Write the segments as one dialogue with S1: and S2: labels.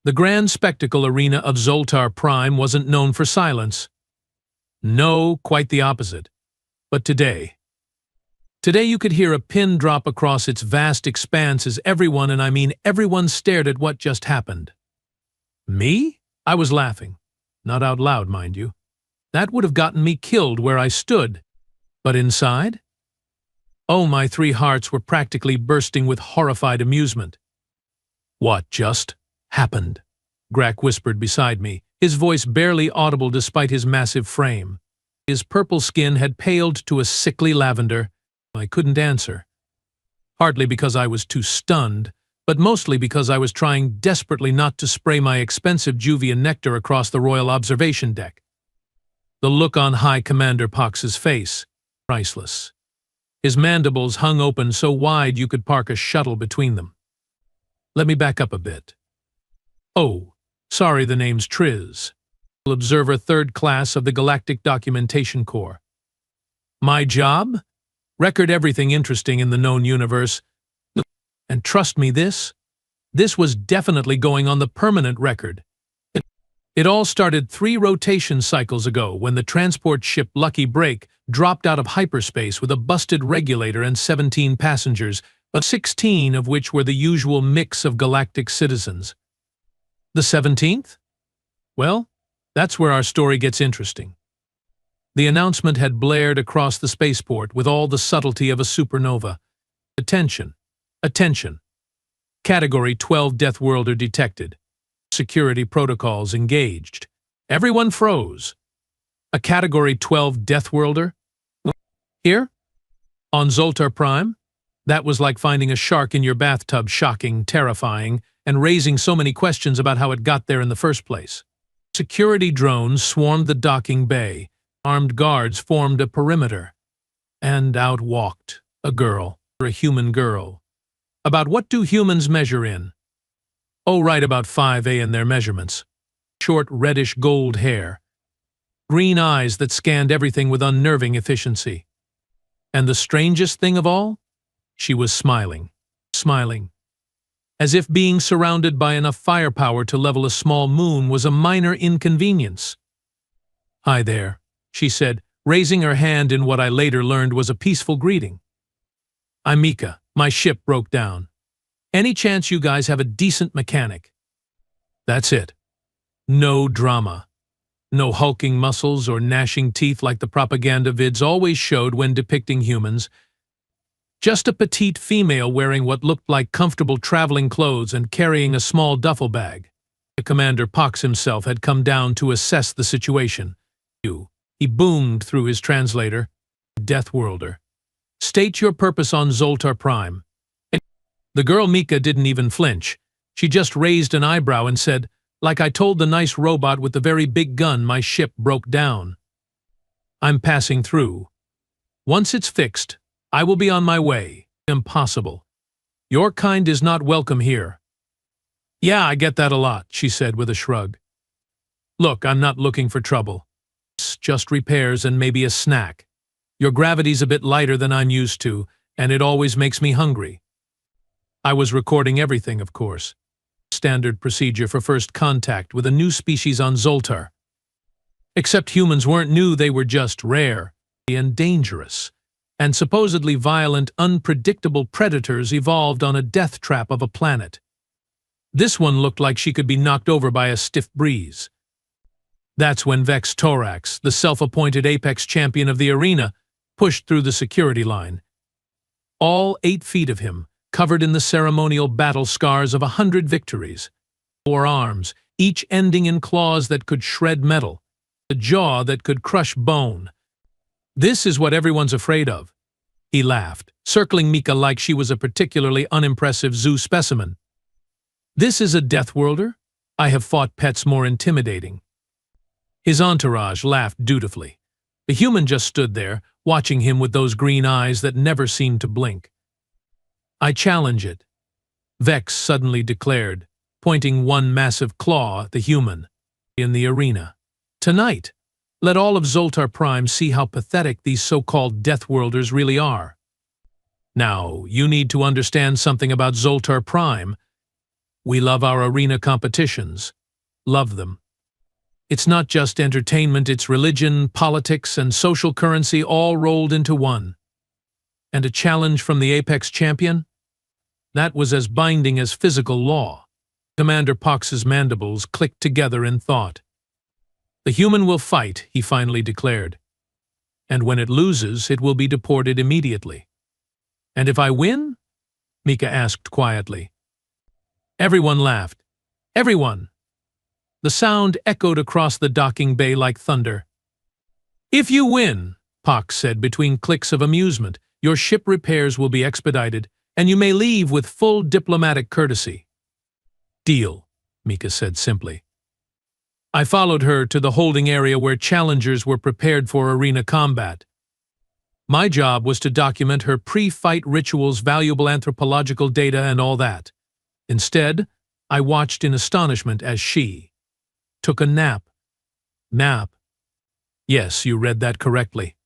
S1: The grand spectacle arena of Zoltar Prime wasn't known for silence. No, quite the opposite. But today you could hear a pin drop across its vast expanse as everyone, and I mean everyone, stared at what just happened. Me? I was laughing. Not out loud, mind you. That would have gotten me killed where I stood. But inside? Oh, my three hearts were practically bursting with horrified amusement. What just happened? Grak whispered beside me, his voice barely audible despite his massive frame. His purple skin had paled to a sickly lavender. I couldn't answer. Hardly because I was too stunned, but mostly because I was trying desperately not to spray my expensive Juvian nectar across the royal observation deck. The look on High Commander Pox's face, priceless. His mandibles hung open so wide you could park a shuttle between them. Let me back up a bit. Oh, sorry, the name's Triz. Observer 3rd Class of the Galactic Documentation Corps. My job? Record everything interesting in the known universe. And trust me, this was definitely going on the permanent record. It all started 3 rotation cycles ago when the transport ship Lucky Break dropped out of hyperspace with a busted regulator and 17 passengers, but 16 of which were the usual mix of galactic citizens. The 17th? Well, that's where our story gets interesting. The announcement had blared across the spaceport with all the subtlety of a supernova. Attention. Attention. Category 12 Deathworlder detected. Security protocols engaged. Everyone froze. A Category 12 Deathworlder? Here? On Zoltar Prime? That was like finding a shark in your bathtub, shocking, terrifying, and raising so many questions about how it got there in the first place. Security drones swarmed the docking bay. Armed guards formed a perimeter. And out walked a girl, a human girl. About what do humans measure in? Oh, right, about 5A in their measurements. Short reddish gold hair. Green eyes that scanned everything with unnerving efficiency. And the strangest thing of all? She was smiling. Smiling. As if being surrounded by enough firepower to level a small moon was a minor inconvenience. Hi there, she said, raising her hand in what I later learned was a peaceful greeting. I'm Mika. My ship broke down. Any chance you guys have a decent mechanic? That's it. No drama. No hulking muscles or gnashing teeth like the propaganda vids always showed when depicting humans. Just a petite female wearing what looked like comfortable traveling clothes and carrying a small duffel bag. Commander Pox himself had come down to assess the situation. He boomed through his translator. Deathworlder. State your purpose on Zoltar Prime. The girl Mika didn't even flinch. She just raised an eyebrow and said, like I told the nice robot with the very big gun, my ship broke down. I'm passing through. Once it's fixed, I will be on my way. Impossible. Your kind is not welcome here. Yeah, I get that a lot, she said with a shrug. Look, I'm not looking for trouble. It's just repairs and maybe a snack. Your gravity's a bit lighter than I'm used to, and it always makes me hungry. I was recording everything, of course. Standard procedure for first contact with a new species on Zoltar. Except humans weren't new, they were just rare and dangerous. And supposedly violent, unpredictable predators evolved on a death trap of a planet. This one looked like she could be knocked over by a stiff breeze. That's when Vex Torax, the self-appointed apex champion of the arena, pushed through the security line. All 8 feet of him, covered in the ceremonial battle scars of 100 victories. 4 arms, each ending in claws that could shred metal. A jaw that could crush bone. This is what everyone's afraid of. He laughed, circling Mika like she was a particularly unimpressive zoo specimen. This is a Deathworlder? I have fought pets more intimidating. His entourage laughed dutifully. The human just stood there, watching him with those green eyes that never seemed to blink. I challenge it, Vex suddenly declared, pointing one massive claw at the human. In the arena. Tonight, let all of Zoltar Prime see how pathetic these so-called Deathworlders really are. Now, you need to understand something about Zoltar Prime. We love our arena competitions. Love them. It's not just entertainment, it's religion, politics, and social currency all rolled into one. And a challenge from the Apex champion? That was as binding as physical law. Commander Pox's mandibles clicked together in thought. The human will fight, he finally declared. And when it loses, it will be deported immediately. And if I win? Mika asked quietly. Everyone laughed. Everyone! The sound echoed across the docking bay like thunder. If you win, Pox said between clicks of amusement, your ship repairs will be expedited, and you may leave with full diplomatic courtesy. Deal, Mika said simply. I followed her to the holding area where challengers were prepared for arena combat. My job was to document her pre-fight rituals, valuable anthropological data, and all that. Instead, I watched in astonishment as she took a nap. Nap. Yes, you read that correctly.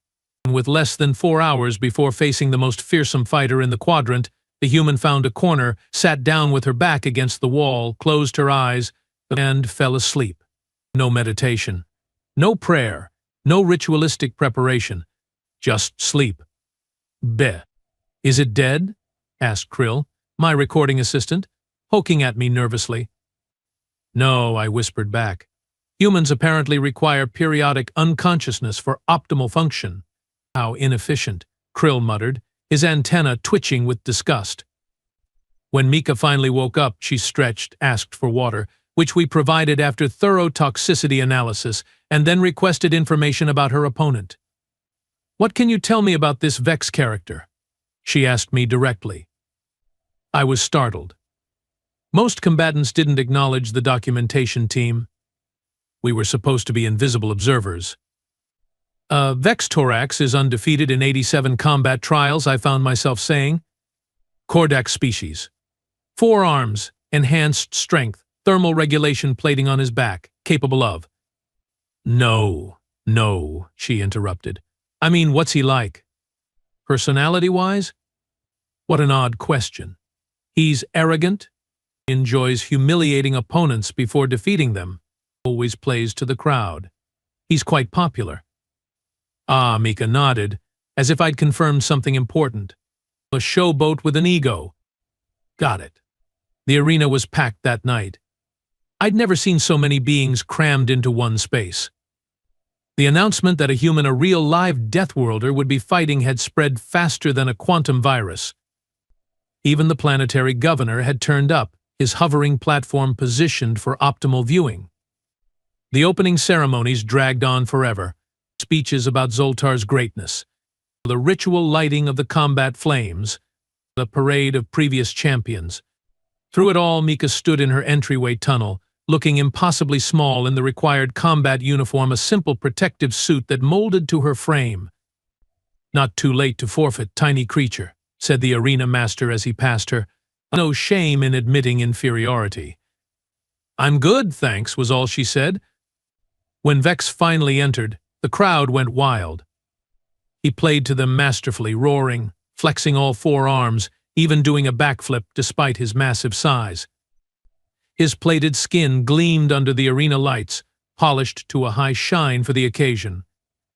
S1: With less than 4 hours before facing the most fearsome fighter in the quadrant, the human found a corner, sat down with her back against the wall, closed her eyes, and fell asleep. No meditation, no prayer, no ritualistic preparation, just sleep. Beh. Is it dead? Asked Krill, my recording assistant, poking at me nervously. No, I whispered back. Humans apparently require periodic unconsciousness for optimal function. How inefficient, Krill muttered, his antenna twitching with disgust. When Mika finally woke up, she stretched, asked for water, which we provided after thorough toxicity analysis, and then requested information about her opponent. What can you tell me about this Vex character? She asked me directly. I was startled. Most combatants didn't acknowledge the documentation team. We were supposed to be invisible observers. Vex Thorax is undefeated in 87 combat trials, I found myself saying. Kordak species. 4 arms, enhanced strength, thermal regulation plating on his back, capable of. No, she interrupted. I mean, what's he like? Personality-wise? What an odd question. He's arrogant, enjoys humiliating opponents before defeating them, always plays to the crowd. He's quite popular. Ah, Mika nodded, as if I'd confirmed something important. A showboat with an ego. Got it. The arena was packed that night. I'd never seen so many beings crammed into one space. The announcement that a real live Deathworlder would be fighting had spread faster than a quantum virus. Even the planetary governor had turned up, his hovering platform positioned for optimal viewing. The opening ceremonies dragged on forever. Speeches about Zoltar's greatness, the ritual lighting of the combat flames, the parade of previous champions. Through it all, Mika stood in her entryway tunnel, looking impossibly small in the required combat uniform, a simple protective suit that molded to her frame. Not too late to forfeit, tiny creature, said the arena master as he passed her. No shame in admitting inferiority. I'm good, thanks, was all she said. When Vex finally entered, the crowd went wild. He played to them masterfully, roaring, flexing all 4 arms, even doing a backflip despite his massive size. His plated skin gleamed under the arena lights, polished to a high shine for the occasion.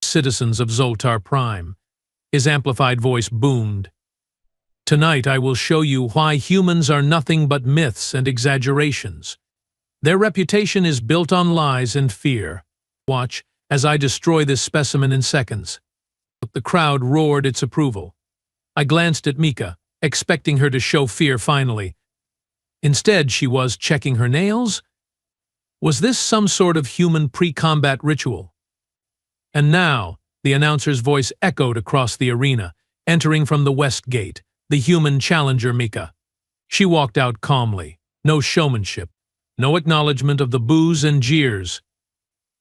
S1: Citizens of Zoltar Prime. His amplified voice boomed. Tonight I will show you why humans are nothing but myths and exaggerations. Their reputation is built on lies and fear. Watch as I destroy this specimen in seconds. The crowd roared its approval. I glanced at Mika, expecting her to show fear finally. Instead, she was checking her nails. Was this some sort of human pre-combat ritual? And now, the announcer's voice echoed across the arena, entering from the west gate, the human challenger Mika. She walked out calmly, no showmanship, no acknowledgement of the boos and jeers.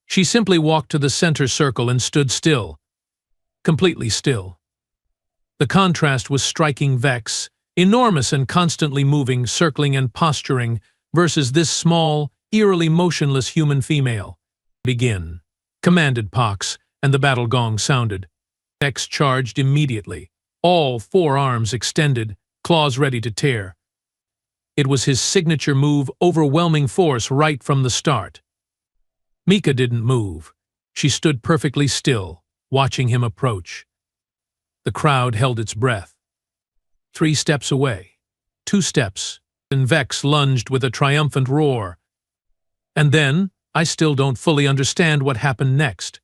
S1: She simply walked to the center circle and stood still, completely still. The contrast was striking. Vex, enormous and constantly moving, circling and posturing, versus this small, eerily motionless human female. Begin, commanded Pox, and the battle gong sounded. Vex charged immediately, all 4 arms extended, claws ready to tear. It was his signature move, overwhelming force right from the start. Mika didn't move. She stood perfectly still, watching him approach. The crowd held its breath. 3 steps away. 2 steps, and Vex lunged with a triumphant roar. And then, I still don't fully understand what happened next.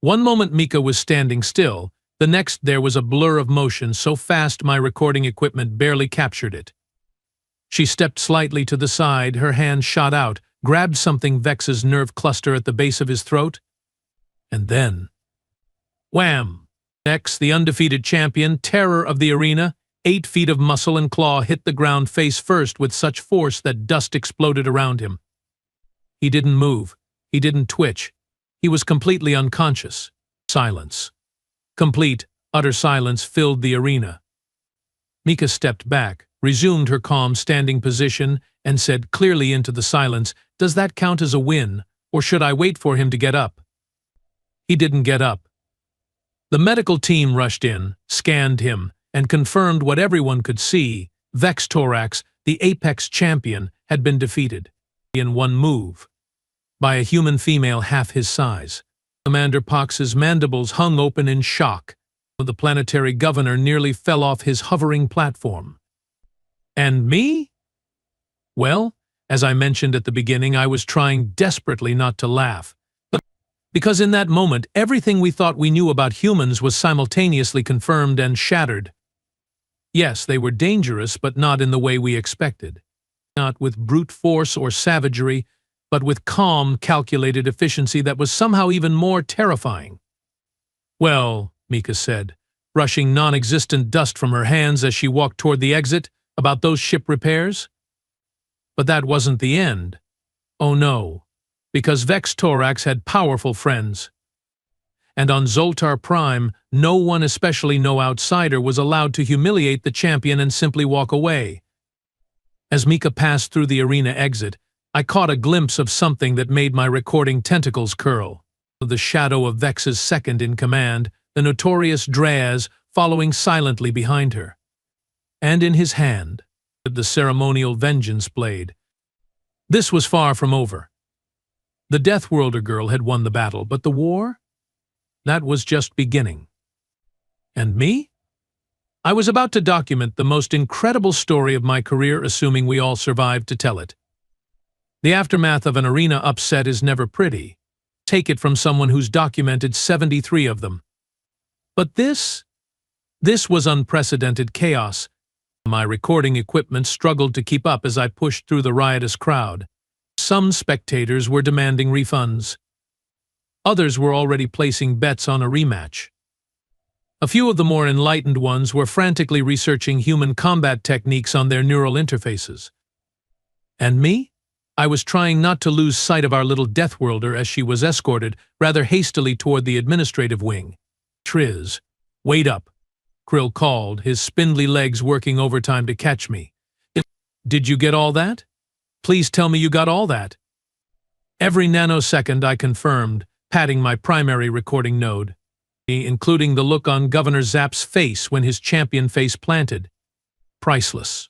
S1: One moment Mika was standing still, the next there was a blur of motion so fast my recording equipment barely captured it. She stepped slightly to the side, her hand shot out, grabbed something Vex's nerve cluster at the base of his throat, and then, wham! Vex, the undefeated champion, terror of the arena, 8 feet of muscle and claw, hit the ground face first with such force that dust exploded around him. He didn't move. He didn't twitch. He was completely unconscious. Silence. Complete, utter silence filled the arena. Mika stepped back, resumed her calm standing position, and said clearly into the silence, "Does that count as a win, or should I wait for him to get up?" He didn't get up. The medical team rushed in, scanned him, and confirmed what everyone could see. Vex Torax, the Apex champion, had been defeated in one move by a human female half his size. Commander Pox's mandibles hung open in shock. The planetary governor nearly fell off his hovering platform. And me? Well, as I mentioned at the beginning, I was trying desperately not to laugh. Because in that moment, everything we thought we knew about humans was simultaneously confirmed and shattered. Yes, they were dangerous, but not in the way we expected. Not with brute force or savagery, but with calm, calculated efficiency that was somehow even more terrifying. "Well," Mika said, brushing non-existent dust from her hands as she walked toward the exit, "about those ship repairs?" But that wasn't the end. Oh no, because Vex Torax had powerful friends. And on Zoltar Prime, no one, especially no outsider, was allowed to humiliate the champion and simply walk away. As Mika passed through the arena exit, I caught a glimpse of something that made my recording tentacles curl. The shadow of Vex's second in command, the notorious Draz, following silently behind her. And in his hand, the ceremonial vengeance blade. This was far from over. The Deathworlder girl had won the battle, but the war? That was just beginning. And me? I was about to document the most incredible story of my career, assuming we all survived to tell it. The aftermath of an arena upset is never pretty. Take it from someone who's documented 73 of them. But this was unprecedented chaos. My recording equipment struggled to keep up as I pushed through the riotous crowd. Some spectators were demanding refunds. Others were already placing bets on a rematch. A few of the more enlightened ones were frantically researching human combat techniques on their neural interfaces. And me? I was trying not to lose sight of our little Deathworlder as she was escorted rather hastily toward the administrative wing. "Triz, wait up," Krill called, his spindly legs working overtime to catch me. "Did you get all that? Please tell me you got all that." Every nanosecond I confirmed, patting my primary recording node, including the look on Governor Zapp's face when his champion face planted. Priceless.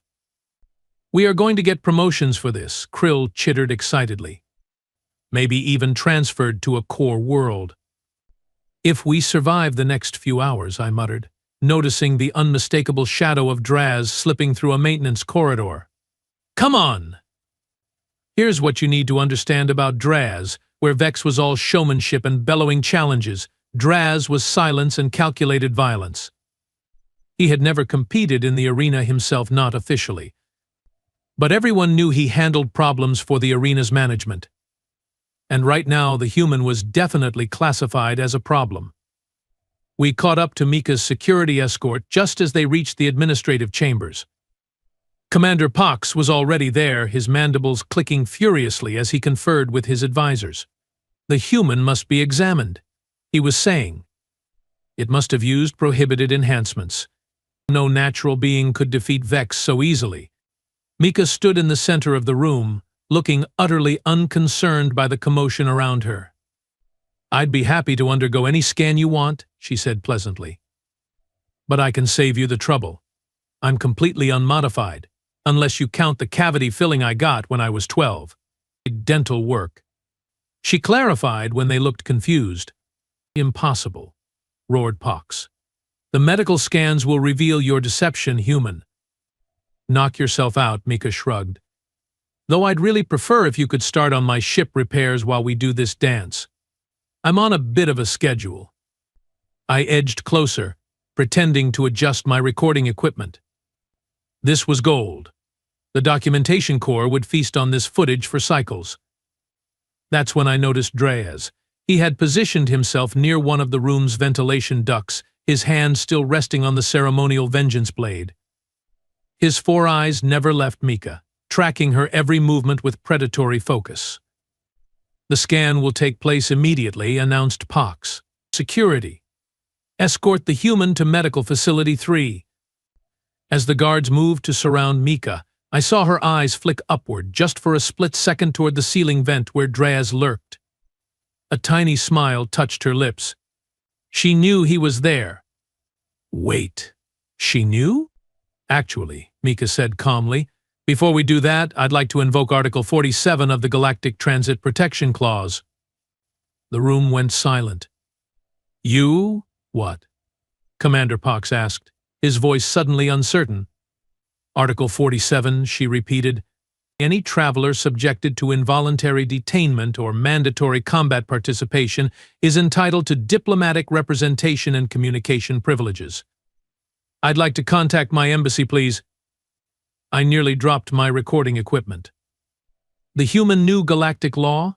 S1: "We are going to get promotions for this," Krill chittered excitedly. "Maybe even transferred to a core world." "If we survive the next few hours," I muttered, noticing the unmistakable shadow of Draz slipping through a maintenance corridor. "Come on!" Here's what you need to understand about Draz. Where Vex was all showmanship and bellowing challenges, Draz was silence and calculated violence. He had never competed in the arena himself, not officially. But everyone knew he handled problems for the arena's management. And right now, the human was definitely classified as a problem. We caught up to Mika's security escort just as they reached the administrative chambers. Commander Pox was already there, his mandibles clicking furiously as he conferred with his advisors. "The human must be examined," he was saying. "It must have used prohibited enhancements. No natural being could defeat Vex so easily." Mika stood in the center of the room, looking utterly unconcerned by the commotion around her. "I'd be happy to undergo any scan you want," she said pleasantly. "But I can save you the trouble. I'm completely unmodified." unless you count the cavity filling I got when I was 12. Dental work. She clarified when they looked confused. Impossible, roared Pox. The medical scans will reveal your deception, human. Knock yourself out, Mika shrugged. Though I'd really prefer if you could start on my ship repairs while we do this dance. I'm on a bit of a schedule. I edged closer, pretending to adjust my recording equipment. This was gold. The documentation corps would feast on this footage for cycles. That's when I noticed Dreas. He had positioned himself near one of the room's ventilation ducts, his hand still resting on the ceremonial vengeance blade. His 4 eyes never left Mika, tracking her every movement with predatory focus. The scan will take place immediately, announced Pox. Security. Escort the human to Medical Facility 3. As the guards moved to surround Mika, I saw her eyes flick upward just for a split second toward the ceiling vent where Dreas lurked. A tiny smile touched her lips. She knew he was there. Wait, she knew? Actually, Mika said calmly, before we do that, I'd like to invoke Article 47 of the Galactic Transit Protection Clause. The room went silent. You? What? Commander Pox asked, his voice suddenly uncertain. Article 47, she repeated. Any traveler subjected to involuntary detainment or mandatory combat participation is entitled to diplomatic representation and communication privileges. I'd like to contact my embassy, please. I nearly dropped my recording equipment. The human new galactic law?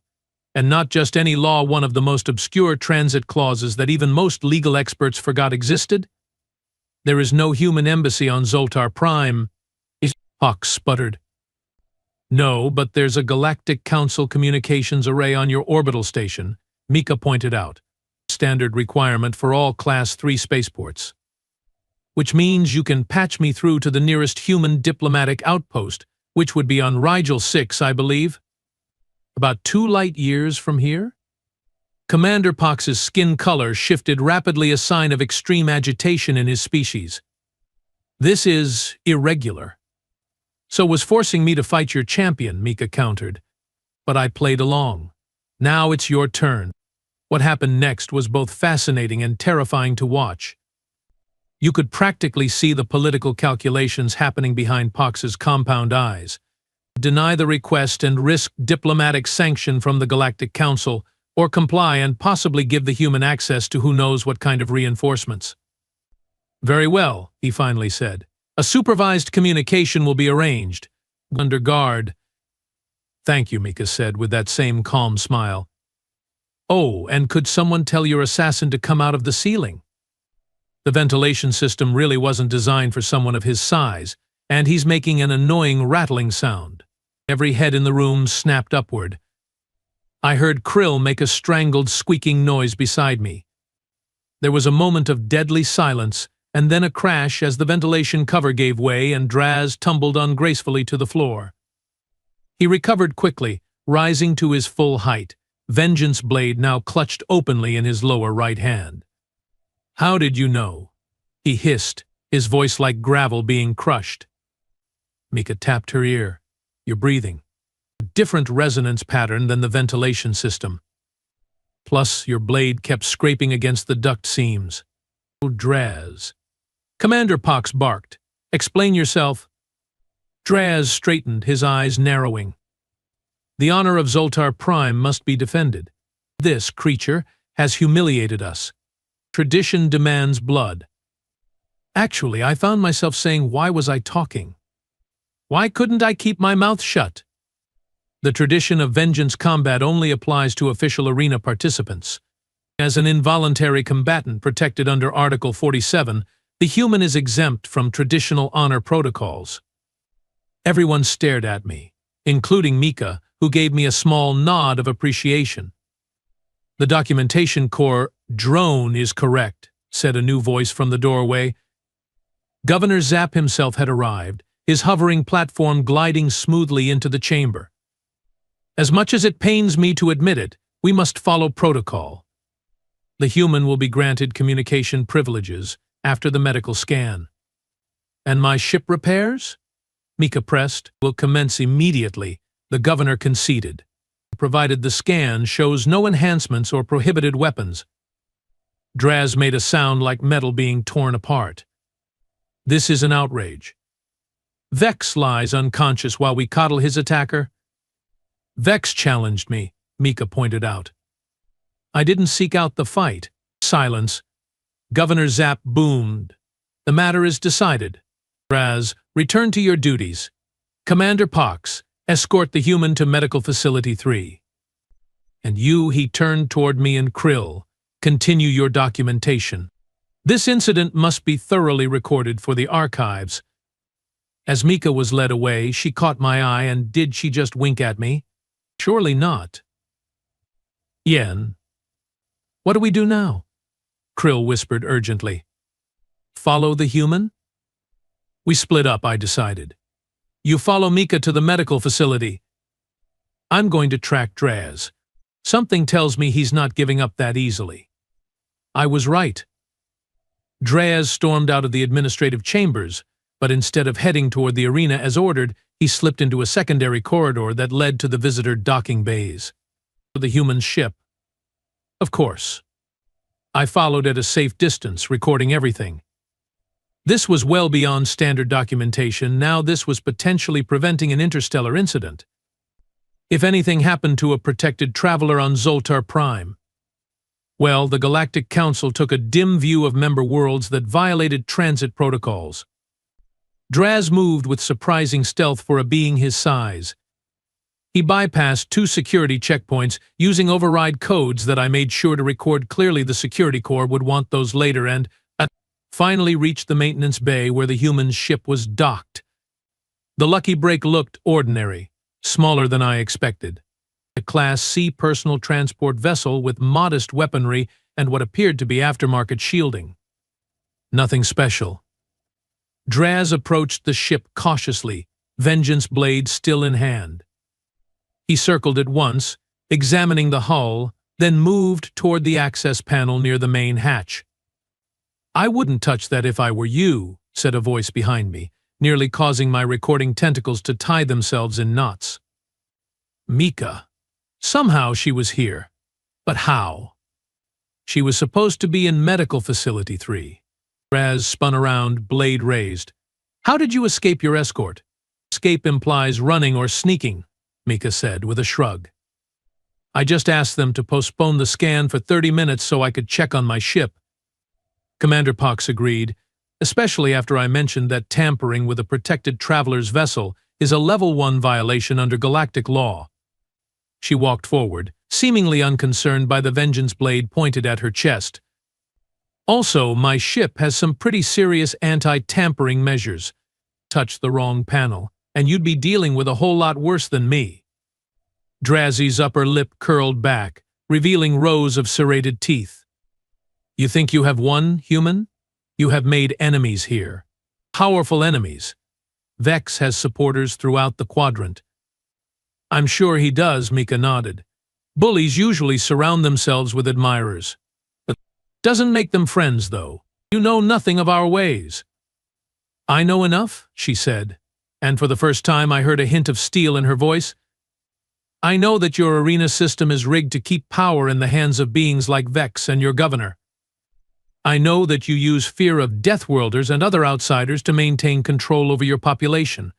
S1: And not just any law, one of the most obscure transit clauses that even most legal experts forgot existed? There is no human embassy on Zoltar Prime. Pox sputtered. No, but there's a Galactic Council communications array on your orbital station, Mika pointed out. Standard requirement for all Class 3 spaceports. Which means you can patch me through to the nearest human diplomatic outpost, which would be on Rigel 6, I believe. About 2 light years from here? Commander Pox's skin color shifted rapidly, a sign of extreme agitation in his species. This is irregular. So was forcing me to fight your champion, Mika countered. But I played along. Now it's your turn. What happened next was both fascinating and terrifying to watch. You could practically see the political calculations happening behind Pox's compound eyes. Deny the request and risk diplomatic sanction from the Galactic Council, or comply and possibly give the human access to who knows what kind of reinforcements. Very well, he finally said. A supervised communication will be arranged. Under guard. Thank you, Mika said with that same calm smile. Oh, and could someone tell your assassin to come out of the ceiling? The ventilation system really wasn't designed for someone of his size, and he's making an annoying rattling sound. Every head in the room snapped upward. I heard Krill make a strangled squeaking noise beside me. There was a moment of deadly silence, and then a crash as the ventilation cover gave way and Draz tumbled ungracefully to the floor. He recovered quickly, rising to his full height, vengeance blade now clutched openly in his lower right hand. How did you know? He hissed, his voice like gravel being crushed. Mika tapped her ear. You're breathing. A different resonance pattern than the ventilation system. Plus, your blade kept scraping against the duct seams. Oh, Draz. Commander Pox barked. Explain yourself. Draz straightened, his eyes narrowing. The honor of Zoltar Prime must be defended. This creature has humiliated us. Tradition demands blood. Actually, I found myself saying, why was I talking? Why couldn't I keep my mouth shut? The tradition of vengeance combat only applies to official arena participants. As an involuntary combatant protected under Article 47, the human is exempt from traditional honor protocols. Everyone stared at me, including Mika, who gave me a small nod of appreciation. The documentation corps drone is correct, said a new voice from the doorway. Governor Zapp himself had arrived, his hovering platform gliding smoothly into the chamber. As much as it pains me to admit it, we must follow protocol. The human will be granted communication privileges after the medical scan. And my ship repairs? Mika pressed. Will commence immediately, the governor conceded, provided the scan shows no enhancements or prohibited weapons. Draz made a sound like metal being torn apart. This is an outrage. Vex lies unconscious while we coddle his attacker. Vex challenged me, Mika pointed out. I didn't seek out the fight. Silence. Governor Zapp boomed. The matter is decided. Draz, return to your duties. Commander Pox, escort the human to Medical Facility 3. And you, he turned toward me and Krill, continue your documentation. This incident must be thoroughly recorded for the archives. As Mika was led away, she caught my eye, and did she just wink at me? Surely not. Yen. What do we do now? Krill whispered urgently. Follow the human? We split up, I decided. You follow Mika to the medical facility. I'm going to track Draz. Something tells me he's not giving up that easily. I was right. Draz stormed out of the administrative chambers, but instead of heading toward the arena as ordered, he slipped into a secondary corridor that led to the visitor docking bays. The human ship. Of course. I followed at a safe distance, recording everything. This was well beyond standard documentation. Now this was potentially preventing an interstellar incident. If anything happened to a protected traveler on Zoltar Prime. Well, the Galactic Council took a dim view of member worlds that violated transit protocols. Draz moved with surprising stealth for a being his size. He bypassed 2 security checkpoints using override codes that I made sure to record clearly. The security corps would want those later, and finally reached the maintenance bay where the human ship was docked. The Lucky Break looked ordinary, smaller than I expected. A Class C personal transport vessel with modest weaponry and what appeared to be aftermarket shielding. Nothing special. Draz approached the ship cautiously, vengeance blade still in hand. He circled it once, examining the hull, then moved toward the access panel near the main hatch. I wouldn't touch that if I were you, said a voice behind me, nearly causing my recording tentacles to tie themselves in knots. Mika. Somehow she was here. But how? She was supposed to be in Medical Facility 3. Draz spun around, blade raised. How did you escape your escort? Escape implies running or sneaking, Mika said with a shrug. I just asked them to postpone the scan for 30 minutes so I could check on my ship. Commander Pox agreed, especially after I mentioned that tampering with a protected traveler's vessel is a Level 1 violation under galactic law. She walked forward, seemingly unconcerned by the vengeance blade pointed at her chest. Also, my ship has some pretty serious anti-tampering measures. Touch the wrong panel, and you'd be dealing with a whole lot worse than me. Drazzy's upper lip curled back, revealing rows of serrated teeth. You think you have won, human? You have made enemies here. Powerful enemies. Vex has supporters throughout the quadrant. I'm sure he does, Mika nodded. Bullies usually surround themselves with admirers. But doesn't make them friends, though. You know nothing of our ways. I know enough, she said, and for the first time I heard a hint of steel in her voice. I know that your arena system is rigged to keep power in the hands of beings like Vex and your governor. I know that you use fear of Deathworlders and other outsiders to maintain control over your population.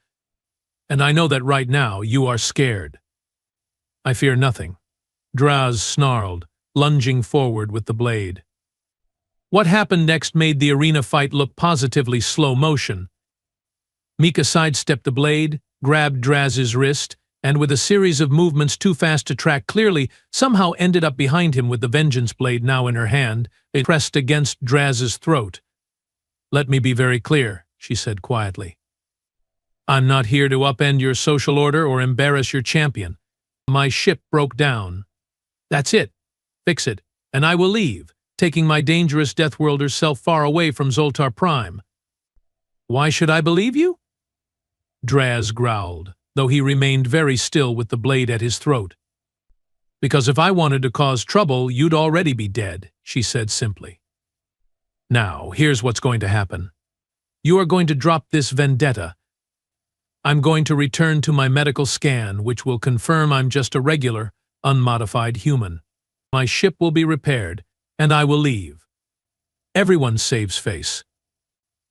S1: And I know that right now you are scared. I fear nothing. Draz snarled, lunging forward with the blade. What happened next made the arena fight look positively slow motion. Mika sidestepped the blade, grabbed Draz's wrist, and with a series of movements too fast to track clearly, somehow ended up behind him with the vengeance blade now in her hand. It pressed against Draz's throat. Let me be very clear, she said quietly. I'm not here to upend your social order or embarrass your champion. My ship broke down. That's it. Fix it, and I will leave, taking my dangerous Deathworlder self far away from Zoltar Prime. Why should I believe you? Draz growled, though he remained very still with the blade at his throat. Because if I wanted to cause trouble, you'd already be dead, she said simply. Now, here's what's going to happen. You are going to drop this vendetta. I'm going to return to my medical scan, which will confirm I'm just a regular, unmodified human. My ship will be repaired, and I will leave. Everyone saves face.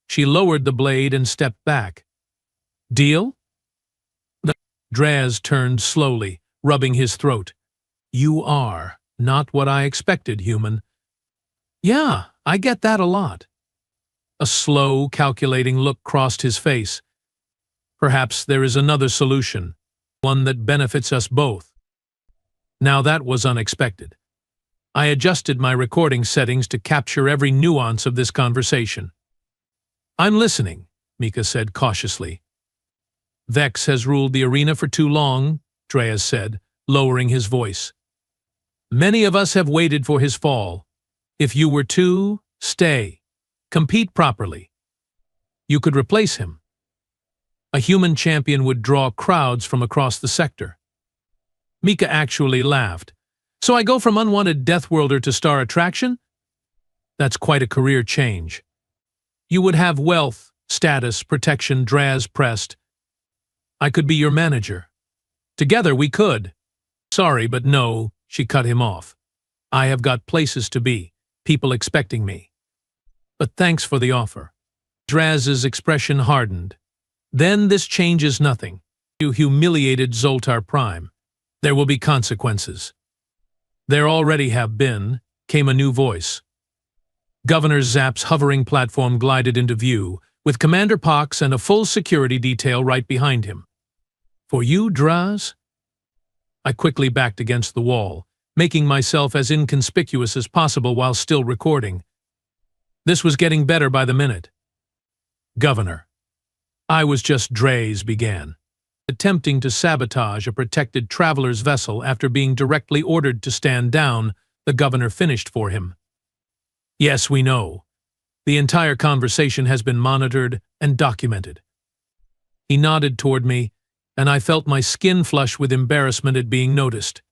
S1: She lowered the blade and stepped back. Deal? Draz turned slowly, rubbing his throat. You are not what I expected, human. Yeah, I get that a lot. A slow, calculating look crossed his face. Perhaps there is another solution, one that benefits us both. Now that was unexpected. I adjusted my recording settings to capture every nuance of this conversation. I'm listening, Mika said cautiously. Vex has ruled the arena for too long, Draz said, lowering his voice. Many of us have waited for his fall. If you were to, stay. Compete properly. You could replace him. A human champion would draw crowds from across the sector. Mika actually laughed. So I go from unwanted Deathworlder to star attraction? That's quite a career change. You would have wealth, status, protection, Draz pressed. I could be your manager. Together we could. Sorry, but no, she cut him off. I have got places to be, people expecting me. But thanks for the offer. Draz's expression hardened. Then this changes nothing. You humiliated Zoltar Prime. There will be consequences. There already have been, came a new voice. Governor Zapp's hovering platform glided into view, with Commander Pox and a full security detail right behind him. For you, Draz? I quickly backed against the wall, making myself as inconspicuous as possible while still recording. This was getting better by the minute. Governor. I was just Draz began, attempting to sabotage a protected traveler's vessel after being directly ordered to stand down, the governor finished for him. Yes, we know. The entire conversation has been monitored and documented. He nodded toward me, and I felt my skin flush with embarrassment at being noticed.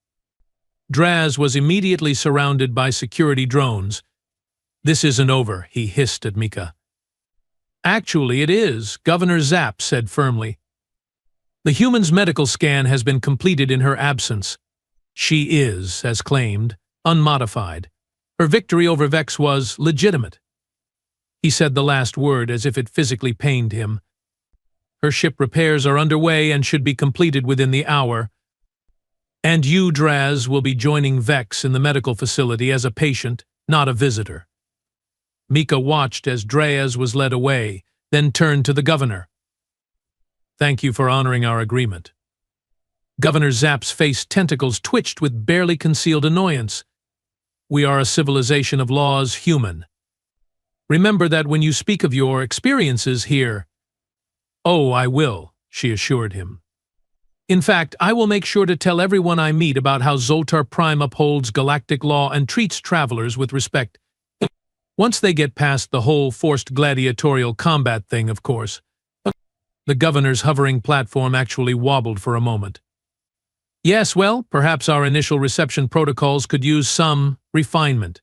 S1: Draz was immediately surrounded by security drones. This isn't over, he hissed at Mika. Actually, it is, Governor Zapp said firmly. The human's medical scan has been completed in her absence. She is, as claimed, unmodified. Her victory over Vex was legitimate. He said the last word as if it physically pained him. Her ship repairs are underway and should be completed within the hour. And you, Draz, will be joining Vex in the medical facility as a patient, not a visitor. Mika watched as Draz was led away, then turned to the governor. Thank you for honoring our agreement. Governor Zapp's face tentacles twitched with barely concealed annoyance. We are a civilization of laws, human. Remember that when you speak of your experiences here. Oh, I will, she assured him. In fact, I will make sure to tell everyone I meet about how Zoltar Prime upholds galactic law and treats travelers with respect. Once they get past the whole forced gladiatorial combat thing, of course. The governor's hovering platform actually wobbled for a moment. Yes, well, perhaps our initial reception protocols could use some refinement.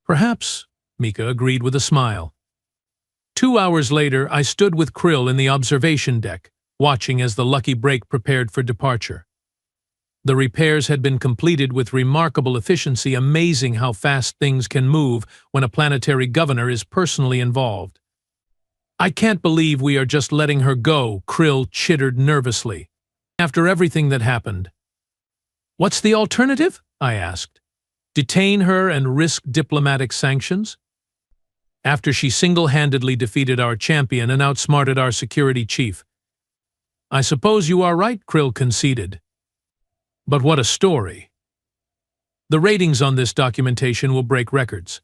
S1: Perhaps, Mika agreed with a smile. 2 hours later, I stood with Krill in the observation deck, watching as the lucky break prepared for departure. The repairs had been completed with remarkable efficiency, amazing how fast things can move when a planetary governor is personally involved. I can't believe we are just letting her go, Krill chittered nervously. After everything that happened. What's the alternative? I asked. Detain her and risk diplomatic sanctions? After she single-handedly defeated our champion and outsmarted our security chief. I suppose you are right, Krill conceded. But what a story. The ratings on this documentation will break records.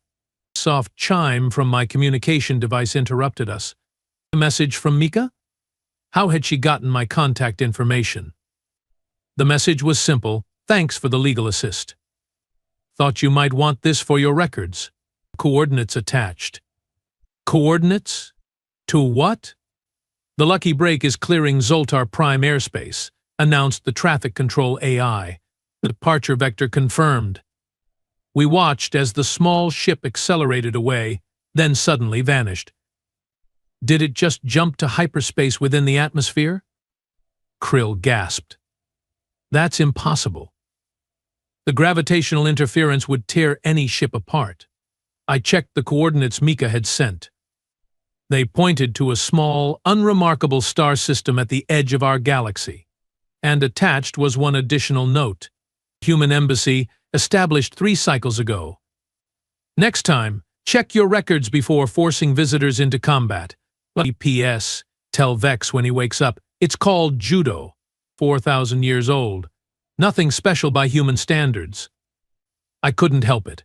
S1: A soft chime from my communication device interrupted us. A message from Mika? How had she gotten my contact information? The message was simple, thanks for the legal assist. Thought you might want this for your records. Coordinates attached. Coordinates? To what? The lucky break is clearing Zoltar Prime airspace, announced the traffic control AI. The departure vector confirmed. We watched as the small ship accelerated away, then suddenly vanished. Did it just jump to hyperspace within the atmosphere? Krill gasped. That's impossible. The gravitational interference would tear any ship apart. I checked the coordinates Mika had sent. They pointed to a small, unremarkable star system at the edge of our galaxy. And attached was one additional note. Human embassy, established 3 cycles ago. Next time, check your records before forcing visitors into combat. P.S. Tell Vex when he wakes up, it's called judo, 4,000 years old. Nothing special by human standards. I couldn't help it.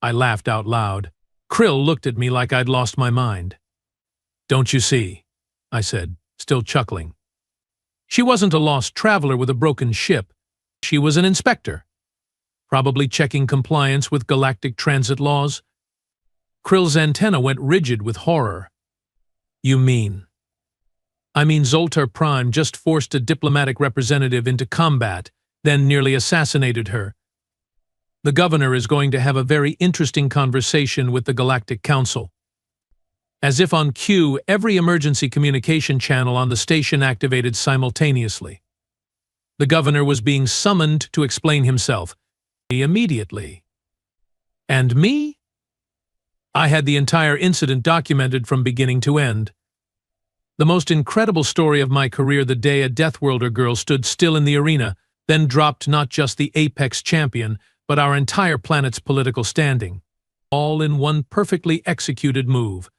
S1: I laughed out loud. Krill looked at me like I'd lost my mind. Don't you see? I said, still chuckling. She wasn't a lost traveler with a broken ship. She was an inspector, probably checking compliance with galactic transit laws. Krill's antenna went rigid with horror. You mean? I mean Zoltar Prime just forced a diplomatic representative into combat, then nearly assassinated her. The governor is going to have a very interesting conversation with the Galactic Council. As if on cue, every emergency communication channel on the station activated simultaneously. The governor was being summoned to explain himself. Immediately. And me? I had the entire incident documented from beginning to end. The most incredible story of my career, the day a Deathworlder girl stood still in the arena, then dropped not just the Apex champion, but our entire planet's political standing. All in one perfectly executed move.